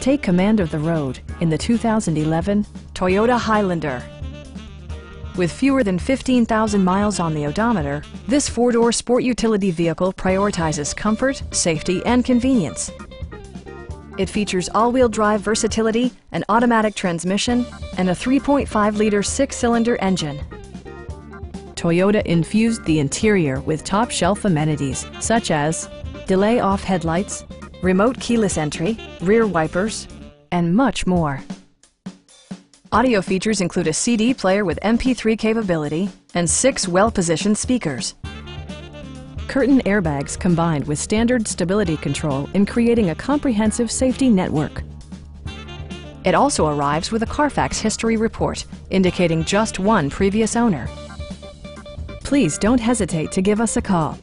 Take command of the road in the 2011 Toyota Highlander. With fewer than 15,000 miles on the odometer, this four-door sport utility vehicle prioritizes comfort, safety, and convenience. It features all-wheel drive versatility, an automatic transmission, and a 3.5-liter six-cylinder engine. Toyota infused the interior with top-shelf amenities such as delay-off headlights, remote keyless entry, rear wipers, and much more. Audio features include a CD player with MP3 capability and 6 well-positioned speakers. Curtain airbags combined with standard stability control in creating a comprehensive safety network. It also arrives with a Carfax history report indicating just one previous owner. Please don't hesitate to give us a call.